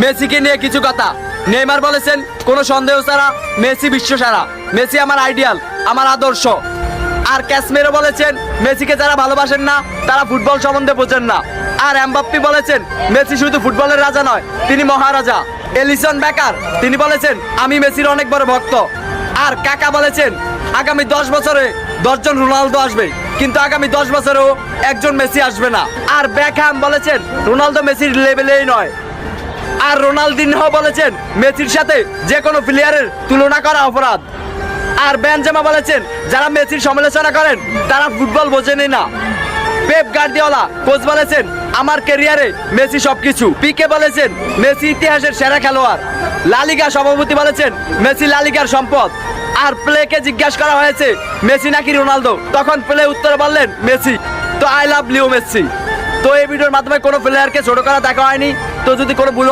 মেসিকে নিয়ে কিছু কথা। নেইমার বলেছেন কোনো সন্দেহ ছাড়া মেসি বিশ্বসেরা, মেসি আমার আইডিয়াল, আমার আদর্শ। আর ক্যাসমেরো বলেছেন মেসিকে যারা ভালোবাসেন না তারা ফুটবল সম্বন্ধে বোঝেন না। আর এমবাপ্পে বলেছেন মেসি শুধু ফুটবলের রাজা নয়, তিনি মহারাজা। এলিসন বেকার তিনি বলেছেন আমি মেসির অনেক বড় ভক্ত। আর কাকা বলেছেন আগামী 10 বছরে 10 জন রোনালদো আসবে, কিন্তু আগামী 10 বছরেও একজন মেসি আসবে না। আর বেকহ্যাম বলেছেন রোনালদো মেসির লেভেলেই নয়। আর রোনালদিনহো বলেছেন মেসির সাথে যে কোনো প্লেয়ারের তুলনা করা অপরাধ। আর বেনজেমা বলেছেন যারা মেসির সমালোচনা করেন তারা ফুটবল বোঝেনই না। পেপ গার্দিওলা কোচ বলেছেন আমার ক্যারিয়ারে মেসি সবকিছু। পিকে বলেছেন মেসি ইতিহাসের সেরা খেলোয়াড়। লালিগা সভাপতি বলেছেন মেসি লালিগার সম্পদ। আর প্লেকে জিজ্ঞাসা করা হয়েছে মেসি নাকি রোনালদো, তখন প্লে উত্তরে বললেন মেসি। তো আই লাভ লিও মেসি। তো এই ভিডিওর মাধ্যমে কোনো প্লেয়ারকে ছোট করা দেখা হয়নি। তো যদি কোনো ভুল